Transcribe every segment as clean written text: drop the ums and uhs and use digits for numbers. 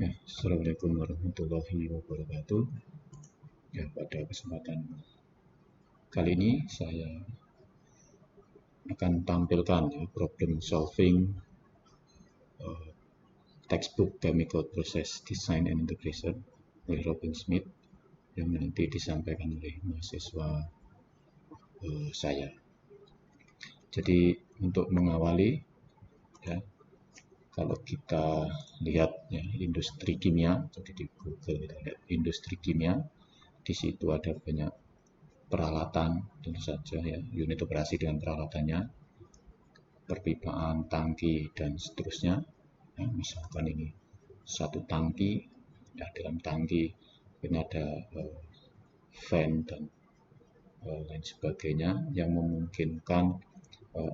Ya, Assalamualaikum warahmatullahi wabarakatuh. Ya, pada kesempatan kali ini saya akan tampilkan ya, problem solving uh, textbook Chemical Process Design and Integration oleh Robin Smith yang nanti disampaikan oleh mahasiswa saya. Jadi untuk mengawali ya, kalau kita lihat ya, industri kimia, jadi di Google kita lihat industri kimia, di situ ada banyak peralatan tentu saja ya, unit operasi dengan peralatannya, perpipaan, tangki dan seterusnya. Ya, misalkan ini satu tangki, ya dalam tangki ini ada fan dan lain sebagainya yang memungkinkan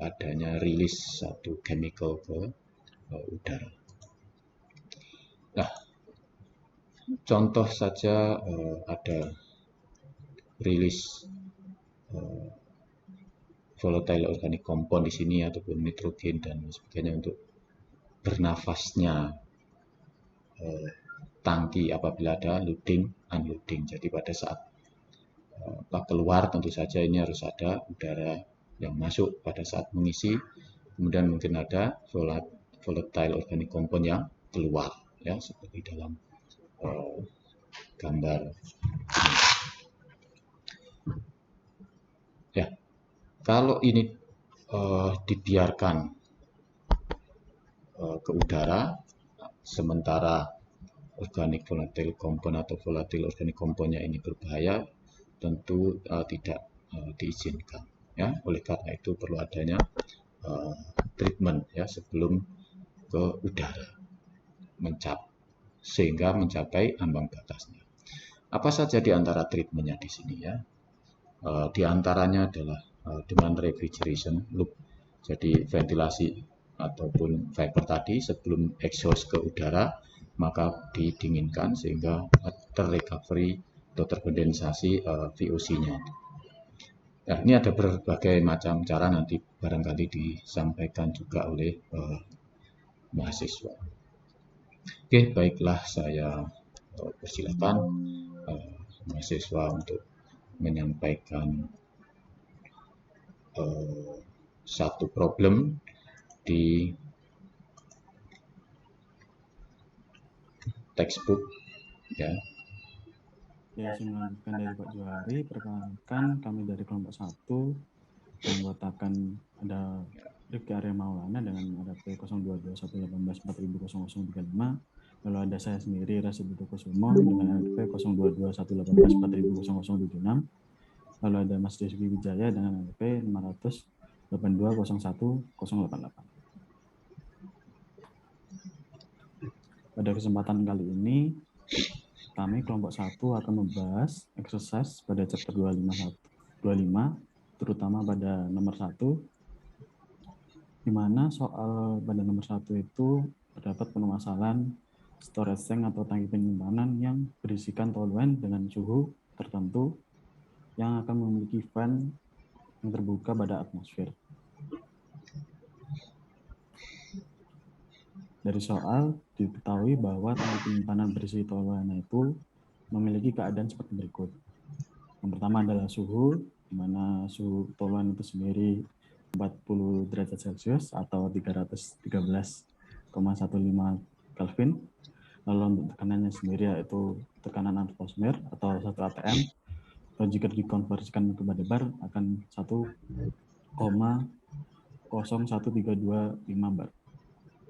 adanya rilis satu chemical ke udara. Nah, contoh saja ada rilis volatile organic compound di sini ataupun nitrogen dan sebagainya untuk bernafasnya tangki apabila ada loading unloading. Jadi pada saat keluar tentu saja ini harus ada udara yang masuk pada saat mengisi, kemudian mungkin ada volatile organic compound yang keluar ya, seperti dalam gambar ya. Kalau ini dibiarkan ke udara, sementara organic volatile compound atau volatile organic compoundnya ini berbahaya, tentu tidak diizinkan ya. Oleh karena itu perlu adanya treatment ya sebelum ke udara sehingga mencapai ambang batasnya. Apa saja di antara treatmentnya di sini ya? Di antaranya adalah dengan refrigeration loop, jadi ventilasi ataupun vapor tadi sebelum exhaust ke udara maka didinginkan sehingga terrecovery atau terkondensasi VOC-nya. Nah, ini ada berbagai macam cara, nanti barangkali disampaikan juga oleh mahasiswa. Oke, baiklah, saya persilakan mahasiswa untuk menyampaikan satu problem di textbook ya. Ya, saya melanjutkan dari Pak Johari. Perkenalkan, kami dari kelompok 1 menganggotakan ada Rifki Arya Maulana dengan ada P0221184035, lalu ada saya sendiri Rasid Kusumo dengan NP 022118400076, lalu ada Mas Rizky Wijaya dengan NP 582011088. Pada kesempatan kali ini kami kelompok 1 akan membahas exercise pada chapter 25, terutama pada nomor 1, di mana soal pada nomor 1 itu terdapat permasalahan storage tank atau tangki penyimpanan yang berisikan toluene dengan suhu tertentu yang akan memiliki fan yang terbuka pada atmosfer. Dari soal diketahui bahwa tangki penyimpanan berisi toluene itu memiliki keadaan seperti berikut. Yang pertama adalah suhu, di mana suhu toluene itu sendiri 40 derajat Celcius atau 313,15 Kelvin. Lalu untuk tekanannya sendiri yaitu tekanan atmosfer atau 1 atm. Kalau jika dikonversikan ke bar akan 1,01325 bar.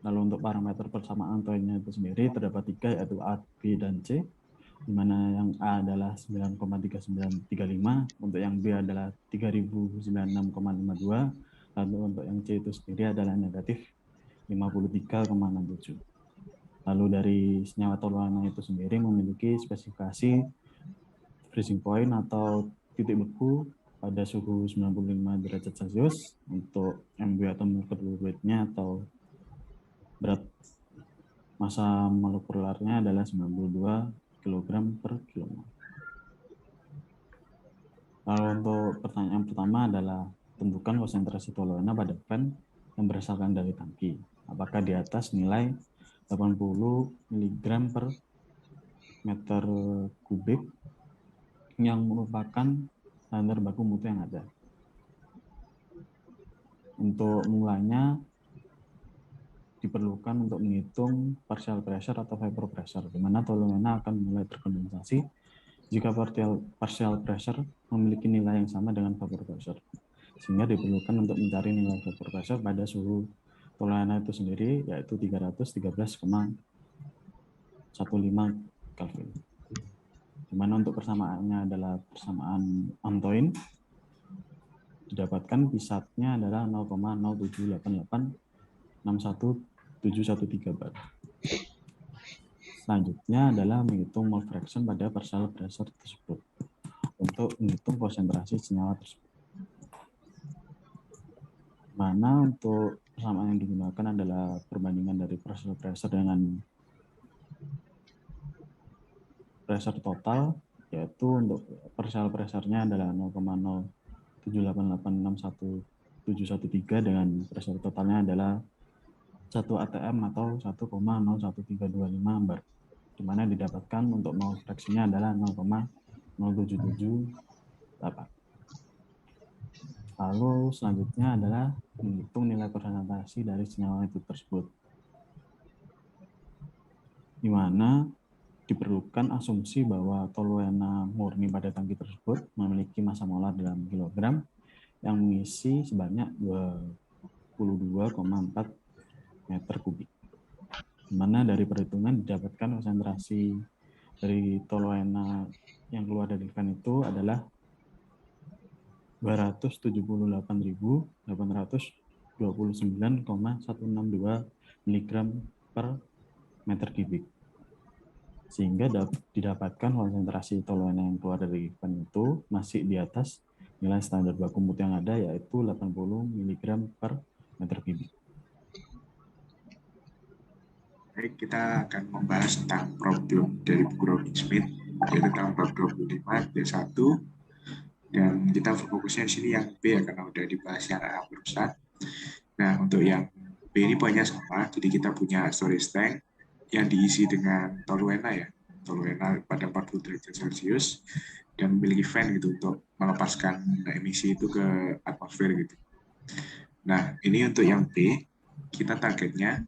Lalu untuk parameter persamaan toluene itu sendiri terdapat 3 yaitu A, B, dan C, di mana yang A adalah 9,3935, untuk yang B adalah 3096,52, lalu untuk yang C itu sendiri adalah negatif 53,67. Lalu dari senyawa toluene itu sendiri memiliki spesifikasi freezing point atau titik beku pada suhu 95 derajat Celcius untuk MB atau molecular weight-nya atau berat massa molekularnya adalah 92 kg per kilo. Lalu untuk pertanyaan pertama adalah tentukan konsentrasi toluene pada fan yang berasalkan dari tangki. Apakah di atas nilai 80 mg per meter kubik yang merupakan standar baku mutu yang ada. Untuk mulanya diperlukan untuk menghitung partial pressure atau vapor pressure, di mana toluena akan mulai berkondensasi jika partial pressure memiliki nilai yang sama dengan vapor pressure. Sehingga diperlukan untuk mencari nilai vapor pressure pada suhu toluena itu sendiri, yaitu 313,15 Kelvin. Di mana untuk persamaannya adalah persamaan Antoine, didapatkan P-SAT-nya adalah 0,078861713 bar. Selanjutnya adalah menghitung mole fraction pada partial pressure tersebut untuk menghitung konsentrasi senyawa tersebut. Mana untuk persamaan yang digunakan adalah perbandingan dari partial pressure dengan pressure total, yaitu untuk partial pressure-nya adalah 0,078861713 dengan pressure totalnya adalah 1 atm atau 1,01325 bar, di mana didapatkan untuk mole fraction-nya adalah 0,0778. Lalu selanjutnya adalah menghitung nilai konsentrasi dari senyawa itu tersebut, di mana diperlukan asumsi bahwa toluena murni pada tangki tersebut memiliki massa molar dalam kilogram yang mengisi sebanyak 22,4 meter kubik. Di mana dari perhitungan didapatkan konsentrasi dari toluena yang keluar dari fan itu adalah 278.829,162 mg per meter kubik. Sehingga didapatkan konsentrasi toluena yang keluar dari fan itu masih di atas nilai standar baku mutu yang ada, yaitu 80 mg per meter kubik. Baik, kita akan membahas tentang problem dari buku Rowling-Smith, yaitu tentang bab 25 D1. Dan kita fokusnya di sini yang B ya, karena udah dibahas yang A barusan. Nah, untuk yang B ini poinnya sama, jadi kita punya storage tank yang diisi dengan toluena ya, toluena pada 40 derajat Celcius dan memiliki fan gitu untuk melepaskan emisi itu ke atmosfer gitu. Nah, ini untuk yang B, kita targetnya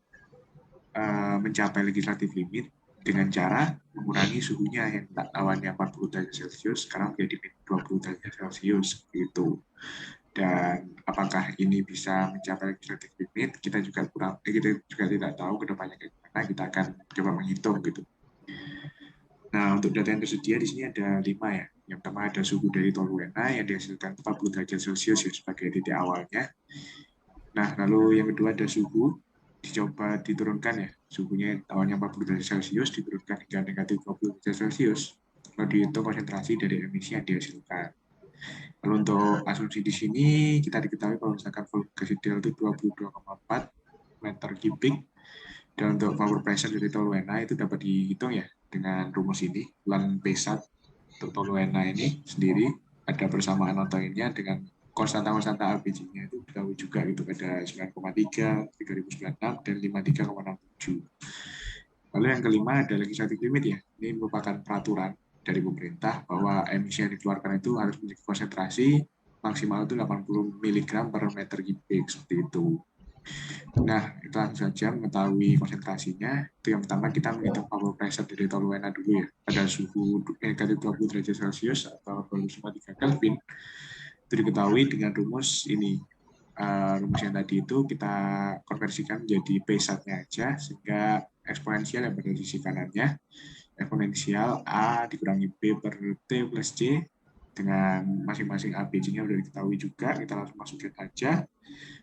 mencapai legislative limit dengan cara mengurangi suhunya yang awalnya 40 derajat Celcius sekarang menjadi 20 derajat Celcius gitu. Dan apakah ini bisa mencapai legislative limit, kita juga tidak tahu kedepannya bagaimana. Kita akan coba menghitung gitu. Nah, untuk data yang tersedia di sini ada 5 ya. Yang pertama ada suhu dari toluena yang dihasilkan 40 derajat Celcius ya, sebagai titik awalnya. Nah, lalu yang kedua ada suhu, dicoba diturunkan ya, suhunya awalnya 40 derajat Celcius diturunkan hingga negatif 20 derajat Celcius, lalu dihitung konsentrasi dari emisi yang dihasilkan. Lalu untuk asumsi di sini kita diketahui kalau misalkan volume gas ideal itu 22,4 meter kubik, dan untuk vapor pressure dari toluena itu dapat dihitung ya dengan rumus ini, ulang P-SAT untuk toluena ini sendiri ada persamaan Antoine-nya dengan konstanta ABG-nya itu diketahui juga gitu, ada 9,3, 3096, dan 53,67. Lalu yang kelima ada legislative limit ya. Ini merupakan peraturan dari pemerintah bahwa emisi yang dikeluarkan itu harus memiliki konsentrasi maksimal itu 80 mg per meter kubik seperti itu. Nah, kita langsung saja mengetahui konsentrasinya. Itu yang pertama kita menghitung vapor pressure dari toluena dulu ya. Pada suhu negatif 20 derajat Celcius atau 23 Kelvin. Itu diketahui dengan rumus ini. Rumus yang tadi itu kita konversikan menjadi P-SAT-nya aja, sehingga eksponensial yang pada sisi kanannya, eksponensial A dikurangi B per T plus C, dengan masing-masing ABG-nya sudah diketahui juga, kita langsung masukin aja.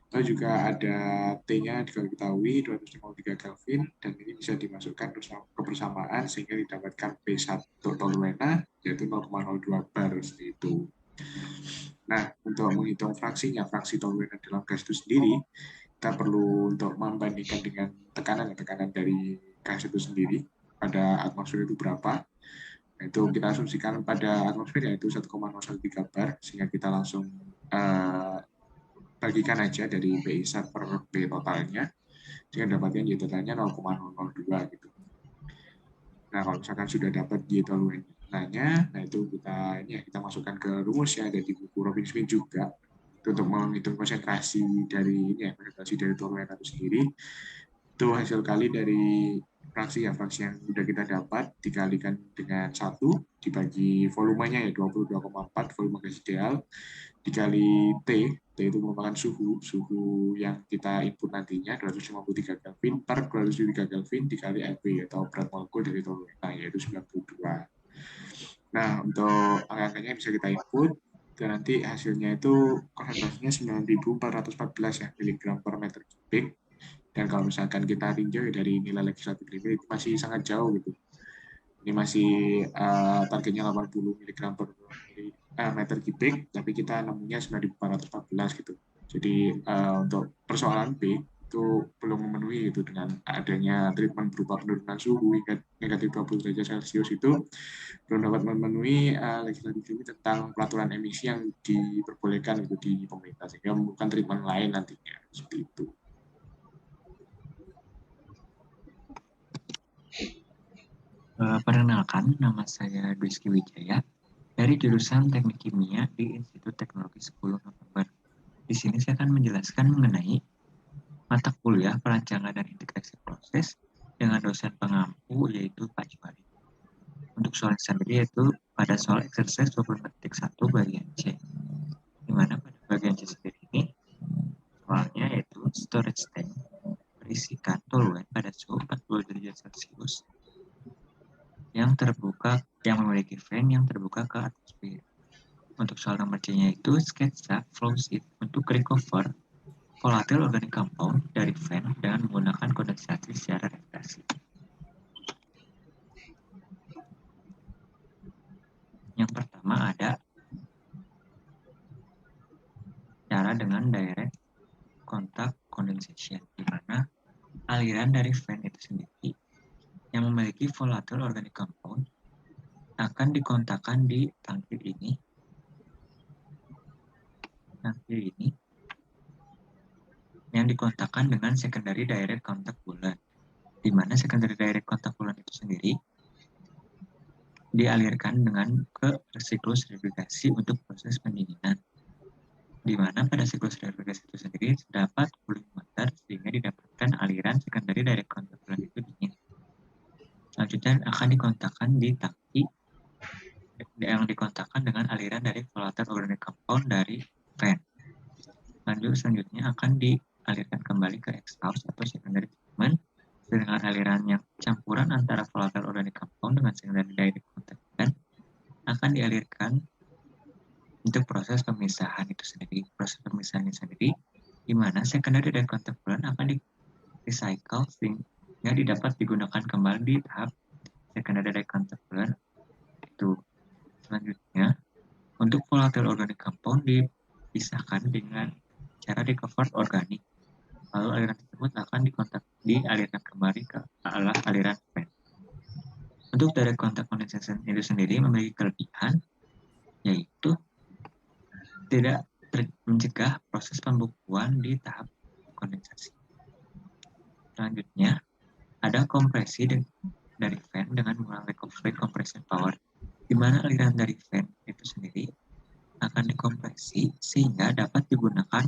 Lalu juga ada T-nya diketahui 253 Kelvin, dan ini bisa dimasukkan ke persamaan sehingga didapatkan P1 toluena, yaitu 0,02 bar seperti itu. Nah, untuk menghitung fraksinya, fraksi toluena dalam gas itu sendiri, kita perlu untuk membandingkan dengan tekanan dari gas itu sendiri pada atmosfer itu berapa. Nah, itu kita asumsikan pada atmosfer yaitu 1,013 bar, sehingga kita langsung bagikan aja dari PI-SAT per P totalnya. sehingga dapatnya Y totalnya 0,002 gitu. Nah, kalau misalkan sudah dapat Y totalnya, nah itu kita masukkan ke rumus yang ada di buku Robin Smith juga. Itu untuk menghitung konsentrasi dari toluen itu sendiri. Itu hasil kali dari fraksi yang sudah kita dapat dikalikan dengan 1 dibagi volumenya ya 22,4 volume gas ideal dikali T itu merupakan suhu yang kita input nantinya 253 Kelvin per 273 Kelvin dikali Lp atau berat molekul dari toluen yaitu 92. Nah, untuk angka-angkanya bisa kita input dan nanti hasilnya itu konsentrasinya 9.414 ya miligram per meter kubik. Dan kalau misalkan kita tinjau ya dari nilai legislatif limit itu masih sangat jauh gitu. Ini masih targetnya 80 mg per meter kubik, tapi kita nemunya 9.414 gitu. Jadi untuk persoalan B itu belum memenuhi itu dengan adanya treatment berupa penurunan suhu hingga negatif 20 derajat Celcius itu belum dapat memenuhi legislatif limit tentang peraturan emisi yang diperbolehkan itu di pemerintah sehingga bukan treatment lain nantinya seperti itu. Perkenalkan, nama saya Rizky Wijaya dari jurusan Teknik Kimia di Institut Teknologi 10 November. Di sini saya akan menjelaskan mengenai mata kuliah perancangan dan integrasi proses dengan dosen pengampu yaitu Pak Juari. Untuk soal sendiri yaitu pada soal exercise 20.1 bagian C. Di mana pada bagian C sendiri ini soalnya yaitu storage tank berisikan toluen pada suhu 40 derajat Celcius yang terbuka, yang memiliki fan yang terbuka ke atmosfer. Untuk soal nomor C-nya itu sketsa flow sheet untuk recover volatile organic compound dari fan dengan menggunakan kondensasi secara refleksi. Yang pertama ada cara dengan direct contact condensation, di mana aliran dari fan itu sendiri yang memiliki volatile organic compound akan dikontakkan di tangki ini yang dikontakkan dengan secondary direct contact coolant, di mana secondary direct contact coolant itu sendiri dialirkan dengan ke siklus refrigerasi untuk proses pendinginan, di mana pada siklus refrigerasi itu sendiri terdapat cooling water sehingga didapatkan aliran secondary direct contact coolant itu dingin. Selanjutnya akan dikontakkan di tangki yang dikontakkan dengan aliran dari volatile organic compound dari fan. Selanjutnya akan dialirkan kembali ke exhaust atau secondary treatment dengan aliran yang campuran antara volatile organic compound dengan secondary direct contact fan akan dialirkan untuk proses pemisahan itu sendiri. Proses pemisahannya sendiri di mana secondary direct contact coolant akan di-recycle sehingga didapat digunakan kembali di tahap secondary direct contact coolant itu. Selanjutnya, untuk volatile organic compound dipisahkan dengan cara recovered organic. Lalu aliran tersebut akan dialirkan kembali ke aliran fan. Untuk direct contact condensation itu sendiri memiliki kelebihan, yaitu tidak mencegah proses pembukuan di tahap kondensasi. Selanjutnya, ada kompresi dari fan dengan menggunakan recovery compression power, di mana aliran dari fan itu sendiri akan dikompresi sehingga dapat digunakan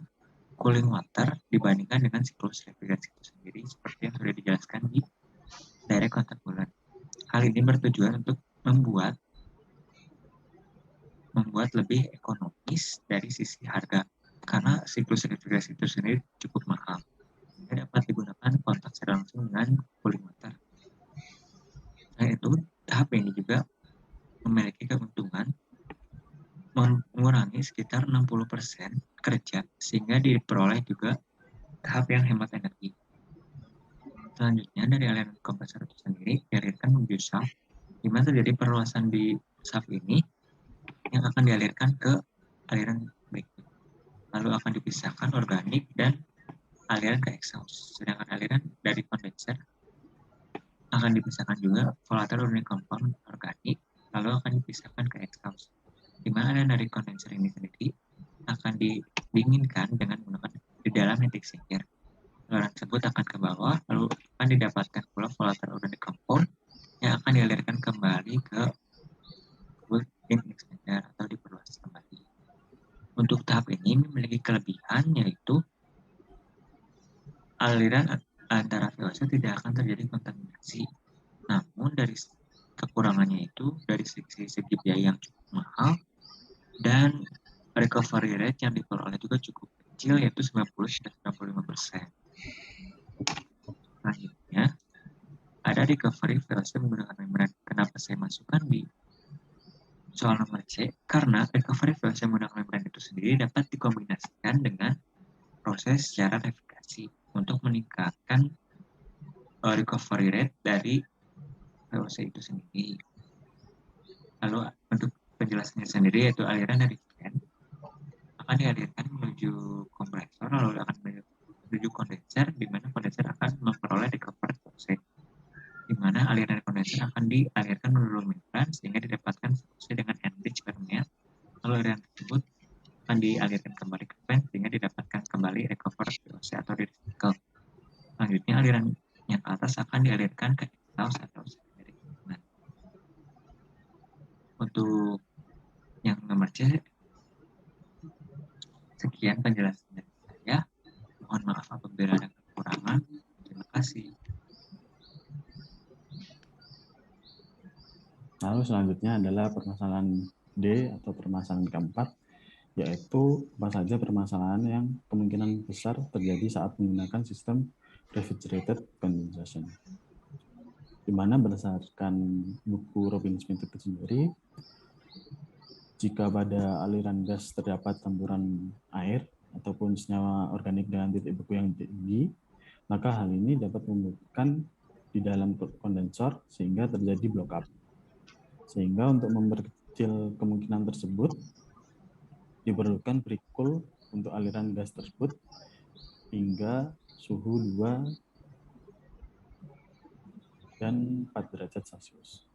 cooling water dibandingkan dengan siklus refrigerasi itu sendiri seperti yang sudah dijelaskan di direct contact coolant. Hal ini bertujuan untuk membuat lebih ekonomis dari sisi harga karena siklus refrigerasi itu sendiri cukup mahal. Sehingga dapat digunakan kontak secara langsung dengan cooling water. Selain itu, tahap ini juga memiliki keuntungan mengurangi sekitar 60% kerja sehingga diperoleh juga tahap yang hemat energi. Selanjutnya dari aliran kompresor itu sendiri dialirkan menuju shaft, di mana terjadi perluasan di shaft ini yang akan dialirkan ke aliran berikut. Lalu akan dipisahkan organik dan aliran ke exhaust. Sedangkan aliran dari kondenser akan dipisahkan juga volatile organic compound organik, lalu akan dipisahkan ke exhaust. Di mana dari kondenser ini sendiri akan didinginkan dengan menggunakan di dalam heat exchanger. aliran tersebut akan ke bawah, lalu akan didapatkan pula volatile organic compound yang akan dialirkan kembali ke in expander atau diperluas kembali. Untuk tahap ini memiliki kelebihan, yaitu aliran antara VOC tidak akan terjadi kontaminasi. Namun dari kekurangannya itu dari segi biaya yang cukup mahal dan recovery rate yang diperoleh juga cukup kecil, yaitu 90-95%. Selanjutnya, ada recovery VOC menggunakan membran. Kenapa saya masukkan di soal nomor C? Karena recovery VOC menggunakan membran itu sendiri dapat dikombinasikan dengan proses secara replikasi untuk meningkatkan recovery rate dari VOC itu sendiri. Lalu untuk penjelasannya sendiri, yaitu aliran dari fan akan dialirkan menuju kompresor, lalu akan menuju kondenser, di mana kondenser akan memperoleh recovered VOC, di mana aliran kondenser akan dialirkan melalui membran sehingga didapatkan VOC dengan enriched permeate. Lalu aliran tersebut akan dialirkan kembali ke fan sehingga didapatkan kembali recovered VOC atau recycle. Selanjutnya aliran yang ke atas akan dialirkan ke exhaust atau secondary. Nah, untuk yang nomor C, sekian penjelasan dari saya. Mohon maaf apabila ada kekurangan. Terima kasih. Lalu selanjutnya adalah permasalahan D atau permasalahan keempat, yaitu apa saja permasalahan yang kemungkinan besar terjadi saat menggunakan sistem refrigerated condensation. Di mana berdasarkan buku Robin Smith itu sendiri, jika pada aliran gas terdapat campuran air ataupun senyawa organik dengan titik beku yang tinggi, maka hal ini dapat membutuhkan di dalam kondensor sehingga terjadi block up. Sehingga untuk memperkecil kemungkinan tersebut, diperlukan pre-cool untuk aliran gas tersebut hingga suhu 2 dan 4 derajat Celcius,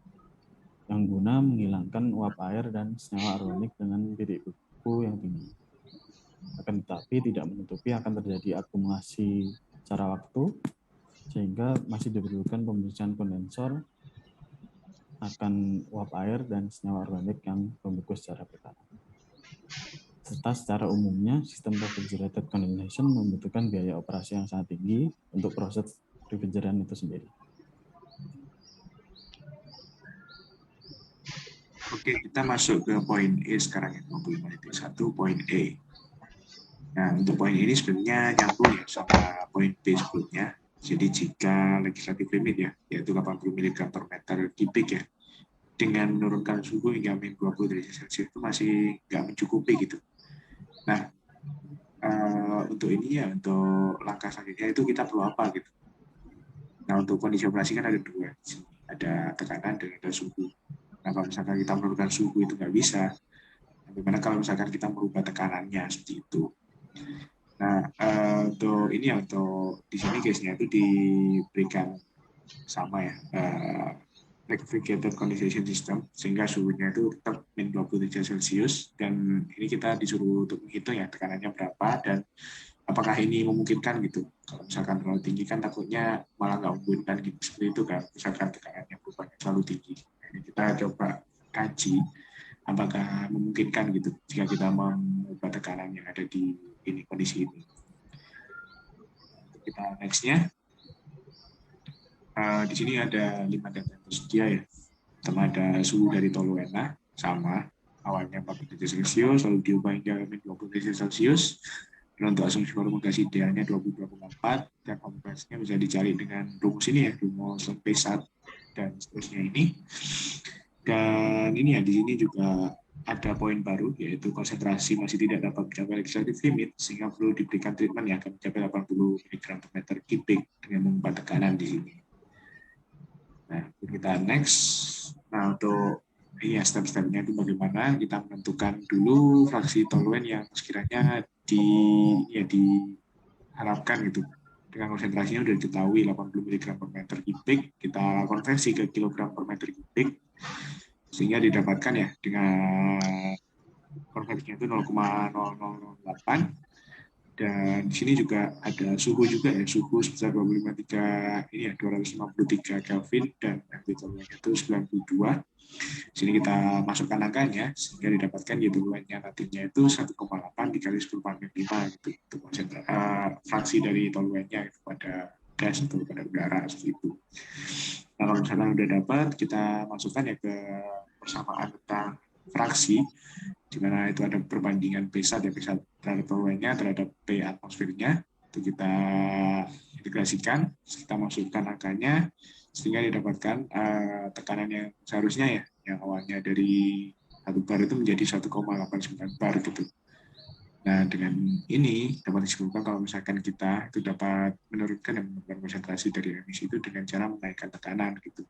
yang guna menghilangkan uap air dan senyawa organik dengan titik beku yang tinggi. Akan tetapi tidak menutupi akan terjadi akumulasi secara waktu, sehingga masih diperlukan pembersihan kondensor akan uap air dan senyawa organik yang membeku secara berkala. Serta secara umumnya, sistem refrigerated condensation membutuhkan biaya operasi yang sangat tinggi untuk proses refrigeran itu sendiri. Oke, kita masuk ke poin E sekarang ya, 25.1 poin E. Nah, untuk poin ini sebenarnya nyambung ya sama poin B sebelumnya. Jadi jika legislatif limit ya, yaitu 80 mg per meter kubik ya, dengan menurunkan suhu hingga min 20 derajat Celcius itu masih nggak mencukupi gitu. Nah, untuk ini ya, untuk langkah selanjutnya itu kita perlu apa gitu. Nah, untuk kondisi operasi kan ada dua, ada tekanan dan ada suhu. Nah, kalau misalkan kita menurunkan suhu itu nggak bisa, bagaimana kalau misalkan kita merubah tekanannya seperti itu. Nah, untuk ini ya, untuk di sini case-nya itu diberikan sama ya, refrigerated condensation system, sehingga suhunya itu tetap min 20 derajat Celcius, dan ini kita disuruh untuk menghitung ya tekanannya berapa dan apakah ini memungkinkan gitu. Kalau misalkan terlalu tinggi kan takutnya malah nggak memungkinkan gitu, seperti itu kan, misalkan tekanannya berubahnya terlalu tinggi. Nah, ini kita coba kaji apakah memungkinkan gitu jika kita mengubah tekanan yang ada di ini kondisi ini. Kita nextnya, di sini ada 5 data yang tersedia ya. Pertama ada suhu dari toluena sama, awalnya 40 derajat Celcius, lalu diubah hingga min 20 derajat Celcius. Dan untuk asumsi volume gas idealnya 22,4, dan kompresnya bisa dicari dengan rumus ini ya, rumus P1 dan seterusnya ini. Dan ini ya, di sini juga ada poin baru, yaitu konsentrasi masih tidak dapat mencapai legislative limit, sehingga perlu diberikan treatment yang akan mencapai 80 mg per meter kubik dengan mengubah tekanan di sini. Nah, kita next. Nah, untuk ini ya step-stepnya itu bagaimana kita menentukan dulu fraksi toluen yang sekiranya diharapkan gitu. Dengan konsentrasinya sudah diketahui 80 mg per meter kubik, kita konversi ke kilogram per meter kubik, sehingga didapatkan ya dengan konversinya itu 0,0008. Dan di sini juga ada suhu juga ya, suhu sebesar 253 ini ya 253 Kelvin dan nanti tolwennya itu 92. Sini kita masukkan angkanya sehingga didapatkan Y tolwennya nantinya itu 1,8 dikali 10 pangkat 5 gitu. Itu fraksi dari tolwennya kepada gas atau kepada udara seperti itu. Nah, kalau misalkan udah dapat, kita masukkan ya ke persamaan tentang fraksi, di mana itu ada perbandingan P1 ya, P1 terhadap tolwennya terhadap P atmosfernya. Itu kita integrasikan, kita masukkan angkanya, sehingga didapatkan tekanan yang seharusnya ya, yang awalnya dari 1 bar itu menjadi 1,89 bar gitu. Nah, dengan ini dapat disimpulkan kalau misalkan kita itu dapat menurunkan dan menurunkan konsentrasi dari emisi itu dengan cara menaikkan tekanan gitu.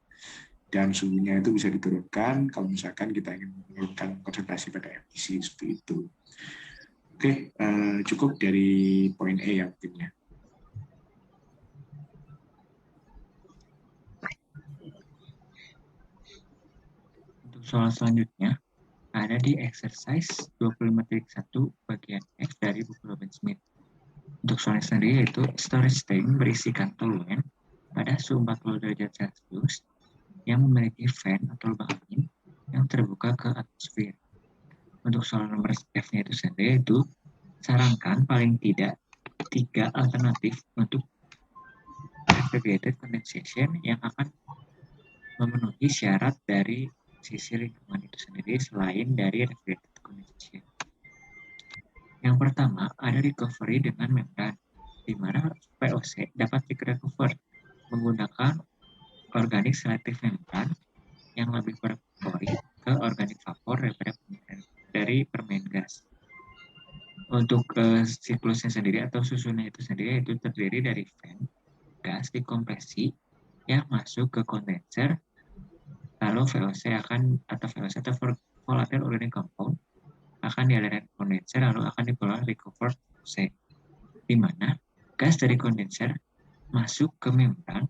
Dan suhunya itu bisa diturunkan kalau misalkan kita ingin menurunkan konsentrasi pada emisi seperti itu. Oke, cukup dari poin E ya mungkin ya. Untuk soal selanjutnya, ada di exercise 25.1 bagian F dari buku Robin Smith. Untuk soalnya sendiri yaitu storage tank berisikan toluen pada suhu 40 derajat Celcius yang memiliki fan atau lubang angin yang terbuka ke atmosfer. Untuk soal nomor F-nya itu sendiri itu sarankan paling tidak 3 alternatif untuk refrigerated condensation yang akan memenuhi syarat dari sisi lingkungan itu sendiri selain dari refrigerated condensation. Yang pertama, ada recovery dengan membran, di mana VOC dapat di-recover menggunakan organic selective membran yang lebih berpori ke organic vapor daripada dari permain gas. Untuk siklusnya sendiri atau susunnya itu sendiri itu terdiri dari fan, gas dikompresi yang masuk ke kondenser, lalu VOC atau volatile organic compound akan dialirkan ke kondenser lalu akan dibawa recover VOC, di mana gas dari kondenser masuk ke membran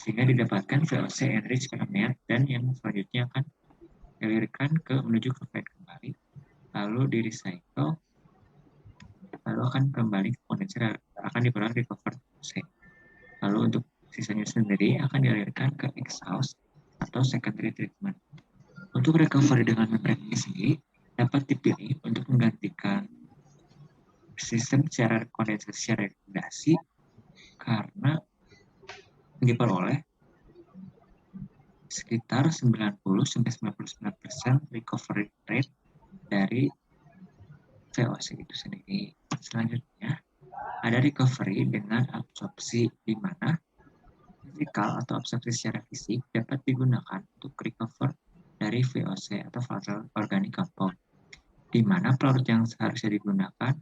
sehingga didapatkan VOC enriched permeate dan yang selanjutnya akan dialirkan menuju ke fan kembali, lalu di recycle, lalu akan kembali ke kondenser akan dibawa recover VOC. Lalu untuk sisanya sendiri akan dialirkan ke exhaust atau secondary treatment. Untuk recovery dengan membran ini sendiri dapat dipilih untuk menggantikan sistem secara kondensasi secara rekomendasi karena diperoleh sekitar 90-99% recovery rate dari VOC itu sendiri. Selanjutnya ada recovery dengan absorpsi, di mana fisikal atau absorpsi secara fisik dapat digunakan untuk recover dari VOC atau volatile organic compound, di mana pelarut yang seharusnya digunakan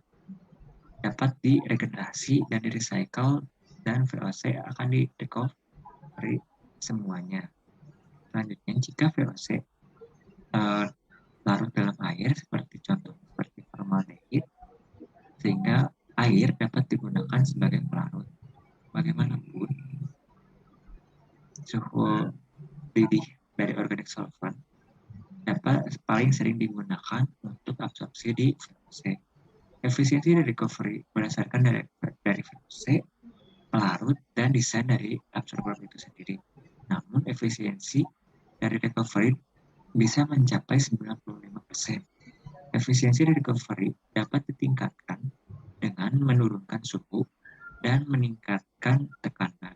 dapat diregenerasi dan di-recycle dan VOC akan di-recovery semuanya. Selanjutnya, jika VOC larut dalam air seperti formaldehid, sehingga air dapat digunakan sebagai pelarut. Bagaimanapun, suhu didih dari organic solvent dapat paling sering digunakan untuk absorpsi di VOC. Efisiensi dari recovery berdasarkan dari VOC, pelarut, dan desain dari absorber itu sendiri. Namun efisiensi dari recovery bisa mencapai 95%. Efisiensi dari recovery dapat ditingkatkan dengan menurunkan suhu dan meningkatkan tekanan.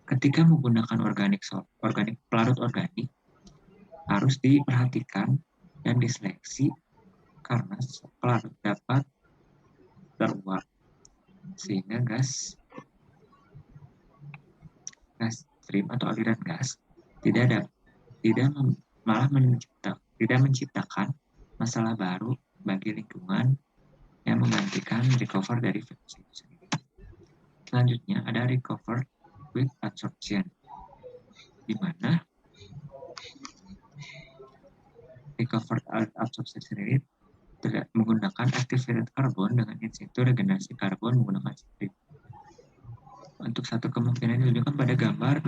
Ketika menggunakan pelarut organik harus diperhatikan dan diseleksi karena pelarut dapat teruap sehingga gas stream atau aliran gas tidak menciptakan masalah baru bagi lingkungan yang menggantikan recover dari VOC itu sendiri. Selanjutnya ada recover with adsorption, di mana recover adsorption sendiri menggunakan activated carbon dengan in situ regenerasi karbon menggunakan strip. Untuk satu kemungkinan ditunjukkan pada gambar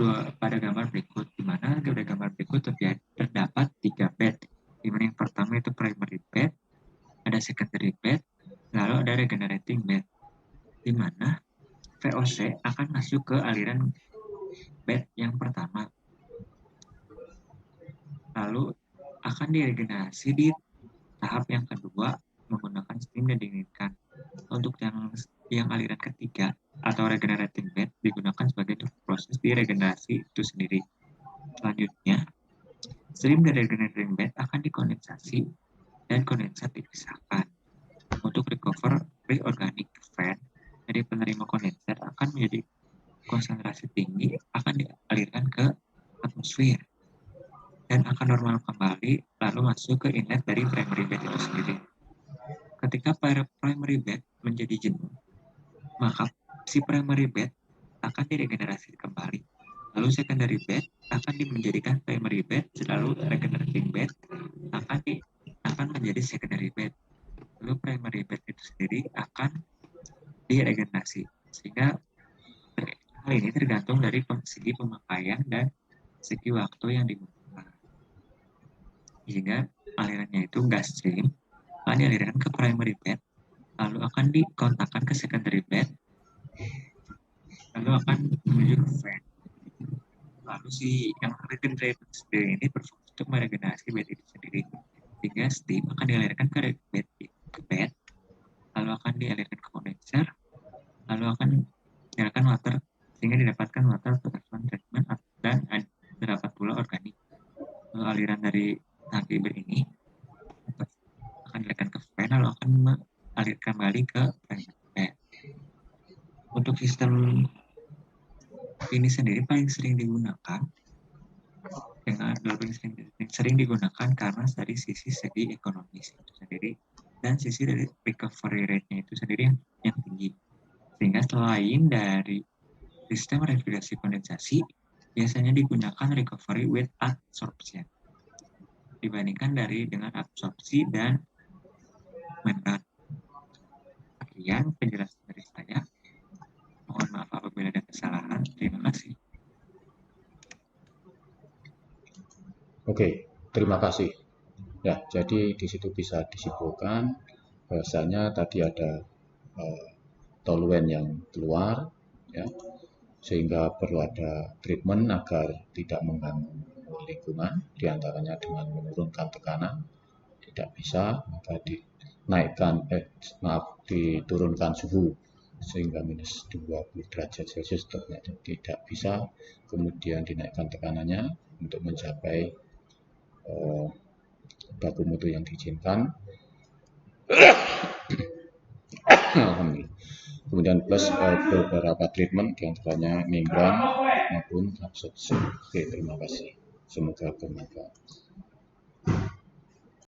berikut, di mana pada gambar berikut terdapat 3 bed, di mana yang pertama itu primary bed, ada secondary bed, lalu ada regenerating bed. di mana VOC akan masuk ke aliran bed yang pertama, lalu akan diregenerasi di tahap yang kedua menggunakan steam dan dinginkan. Untuk yang aliran ketiga atau regenerating bed digunakan sebagai proses diregenerasi itu sendiri. Selanjutnya, stream dari regenerating bed akan dikondensasi dan kondensat dipisahkan. Untuk recovery organic fan dari penerima kondensat akan menjadi konsentrasi tinggi, akan dialirkan ke atmosfer dan akan normal kembali lalu masuk ke inlet dari primary bed itu sendiri. Ketika primary bed menjadi jenuh, maka si primary bed akan diregenerasi kembali. Lalu secondary bed akan menjadikan primary bed, lalu regenerating bed akan menjadi secondary bed. Lalu primary bed itu sendiri akan diregenerasi. Sehingga hal ini tergantung dari segi pemakaian dan segi waktu yang digunakan. Sehingga alirannya itu gas stream akan dialirkan ke primary bed, lalu akan dikontakkan ke secondary bed, lalu akan menuju ke fan. Lalu si yang regenerated sendiri ini berfungsi untuk meregenerasi bed itu sendiri. Sehingga steam akan dialirkan ke bed, lalu akan dialirkan ke kondenser, lalu akan dialirkan water sehingga didapatkan water treatment dan terdapat pula organik. Lalu aliran dari tangki ini akan dialirkan ke fan, lalu akan mengalirkan kembali ke bed. Untuk sistem ini sendiri paling sering digunakan karena dari sisi segi ekonomis itu sendiri dan sisi dari recovery rate-nya itu sendiri yang tinggi. Sehingga selain dari sistem refrigerasi kondensasi, biasanya digunakan recovery with adsorption dibandingkan dengan absorpsi dan membran. Sekian penjelasan dari saya. Mohon maaf apabila ada kesalahan. Terima kasih. Oke, terima kasih. Ya, jadi di situ bisa disimpulkan bahwasanya tadi ada toluen yang keluar, ya, sehingga perlu ada treatment agar tidak mengganggu lingkungan, diantaranya dengan menurunkan tekanan. Tidak bisa, maka diturunkan suhu sehingga minus 20 derajat Celcius ternyata tidak bisa, kemudian dinaikkan tekanannya untuk mencapai baku mutu yang diizinkan. Kemudian plus beberapa treatment diantaranya membran maupun absorpsi. Oke, terima kasih. Semoga bermanfaat.